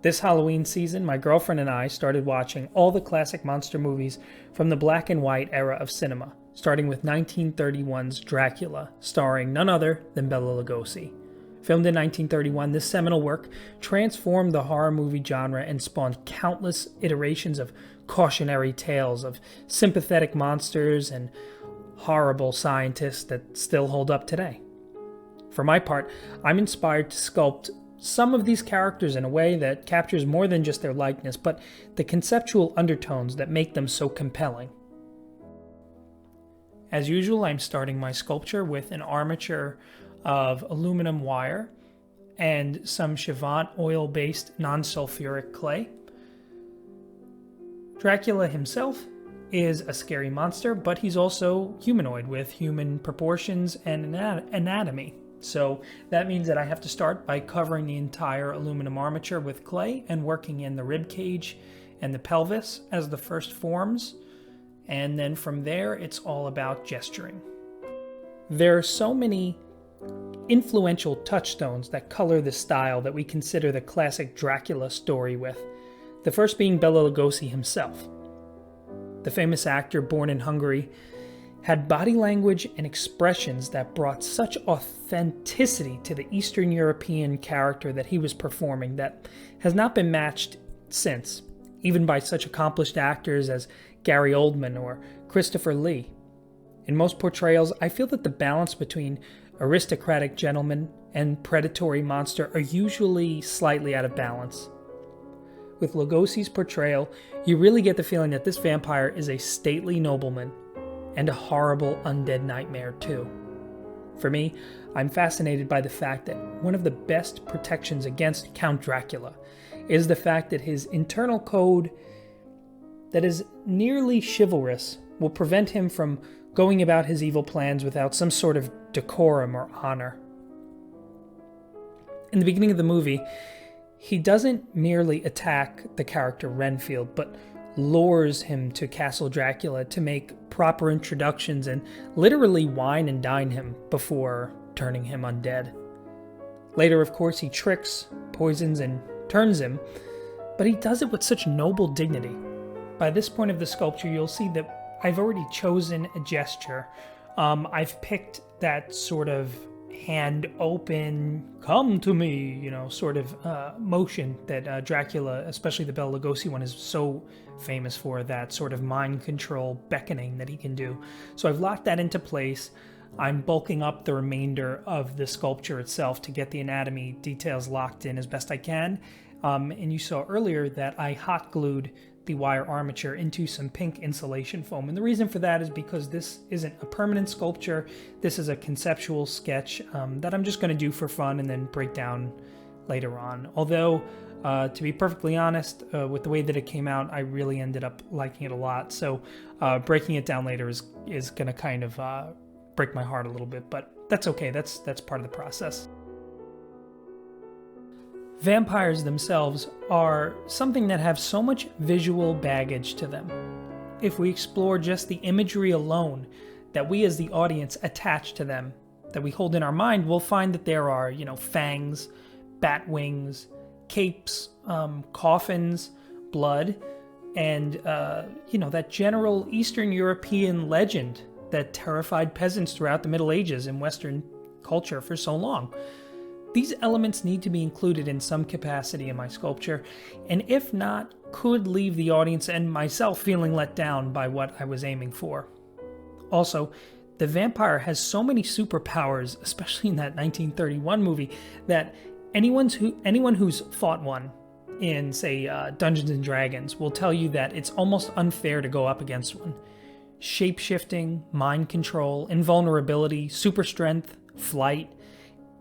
This Halloween season, my girlfriend and I started watching all the classic monster movies from the black and white era of cinema, starting with 1931's Dracula, starring none other than Bela Lugosi. Filmed in 1931, this seminal work transformed the horror movie genre and spawned countless iterations of cautionary tales of sympathetic monsters and horrible scientists that still hold up today. For my part, I'm inspired to sculpt some of these characters in a way that captures more than just their likeness, but the conceptual undertones that make them so compelling. As usual, I'm starting my sculpture with an armature of aluminum wire and some Chavant oil-based non-sulfuric clay. Dracula himself is a scary monster, but he's also humanoid with human proportions and anatomy. So that means that I have to start by covering the entire aluminum armature with clay and working in the rib cage and the pelvis as the first forms. And then from there, it's all about gesturing. There are so many influential touchstones that color the style that we consider the classic Dracula story with. The first being Bela Lugosi himself. The famous actor born in Hungary had body language and expressions that brought such authenticity to the Eastern European character that he was performing that has not been matched since, even by such accomplished actors as Gary Oldman or Christopher Lee. In most portrayals, I feel that the balance between aristocratic gentleman and predatory monster are usually slightly out of balance. With Lugosi's portrayal, you really get the feeling that this vampire is a stately nobleman and a horrible undead nightmare too. For me, I'm fascinated by the fact that one of the best protections against Count Dracula is the fact that his internal code that is nearly chivalrous will prevent him from going about his evil plans without some sort of decorum or honor. In the beginning of the movie, he doesn't merely attack the character Renfield, but lures him to Castle Dracula to make proper introductions and literally wine and dine him before turning him undead. Later, of course, he tricks, poisons, and turns him, but he does it with such noble dignity. By this point of the sculpture, you'll see that I've already chosen a gesture. I've picked that sort of hand open, come to me, sort of motion that Dracula, especially the Bela Lugosi one, is so famous for, that sort of mind control beckoning that he can do. So I've locked that into place. I'm bulking up the remainder of the sculpture itself to get the anatomy details locked in as best I can. And you saw earlier that I hot glued the wire armature into some pink insulation foam. And the reason for that is because this isn't a permanent sculpture. This is a conceptual sketch that I'm just going to do for fun and then break down later on. Although, to be perfectly honest, with the way that it came out, I really ended up liking it a lot. So breaking it down later is going to kind of break my heart a little bit, but that's okay. That's part of the process. Vampires themselves are something that have so much visual baggage to them. If we explore just the imagery alone that we as the audience attach to them, that we hold in our mind, we'll find that there are, fangs, bat wings, capes, coffins, blood, and, that general Eastern European legend that terrified peasants throughout the Middle Ages in Western culture for so long. These elements need to be included in some capacity in my sculpture, and if not, could leave the audience and myself feeling let down by what I was aiming for. Also, the vampire has so many superpowers, especially in that 1931 movie, that anyone who's fought one in, say, Dungeons & Dragons will tell you that it's almost unfair to go up against one. Shape-shifting, mind control, invulnerability, super strength, flight.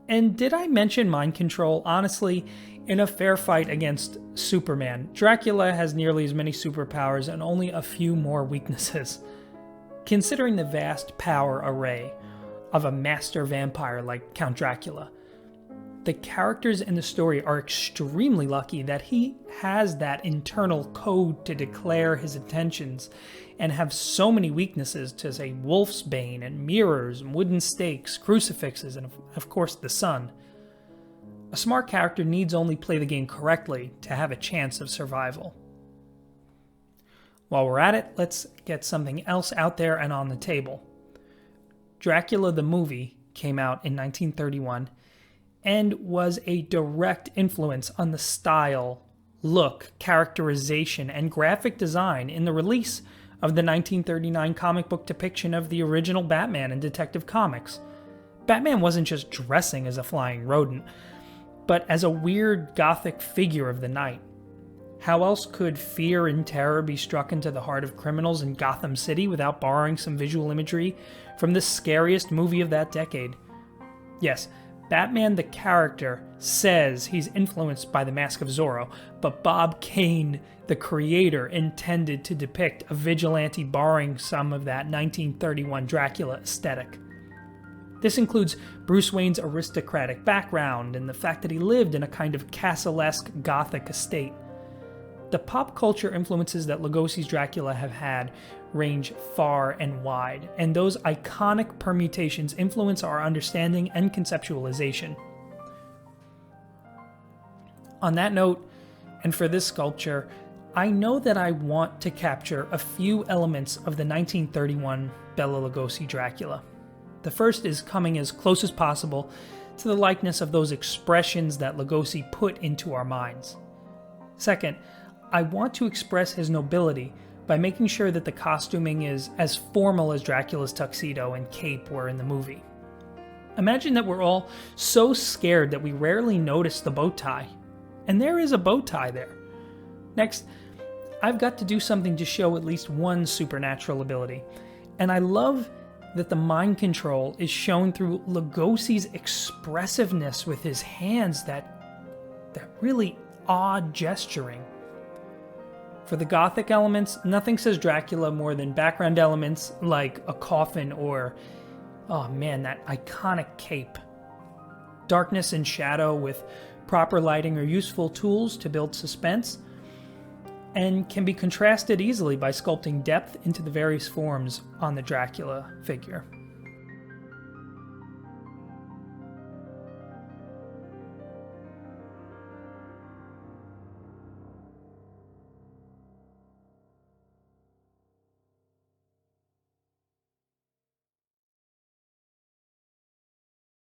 And did I mention mind control? Honestly, in a fair fight against Superman, Dracula has nearly as many superpowers and only a few more weaknesses. Considering the vast power array of a master vampire like Count Dracula, the characters in the story are extremely lucky that he has that internal code to declare his intentions and have so many weaknesses to, say, wolf's bane and mirrors and wooden stakes, crucifixes, and of course the sun. A smart character needs only play the game correctly to have a chance of survival. While we're at it, let's get something else out there and on the table. Dracula the movie came out in 1931 and was a direct influence on the style, look, characterization, and graphic design in the release of the 1939 comic book depiction of the original Batman in Detective Comics. Batman wasn't just dressing as a flying rodent, but as a weird gothic figure of the night. How else could fear and terror be struck into the heart of criminals in Gotham City without borrowing some visual imagery from the scariest movie of that decade? Yes, Batman the character says he's influenced by the Mask of Zorro, but Bob Kane, the creator, intended to depict a vigilante borrowing some of that 1931 Dracula aesthetic. This includes Bruce Wayne's aristocratic background and the fact that he lived in a kind of castle-esque Gothic estate. The pop culture influences that Lugosi's Dracula have had range far and wide, and those iconic permutations influence our understanding and conceptualization. On that note, and for this sculpture, I know that I want to capture a few elements of the 1931 Bela Lugosi Dracula. The first is coming as close as possible to the likeness of those expressions that Lugosi put into our minds. Second, I want to express his nobility by making sure that the costuming is as formal as Dracula's tuxedo and cape were in the movie. Imagine that we're all so scared that we rarely notice the bow tie. And there is a bow tie there. Next, I've got to do something to show at least one supernatural ability. And I love that the mind control is shown through Lugosi's expressiveness with his hands, that really odd gesturing. For the gothic elements, nothing says Dracula more than background elements like a coffin or, oh man, that iconic cape. Darkness and shadow with proper lighting are useful tools to build suspense and can be contrasted easily by sculpting depth into the various forms on the Dracula figure.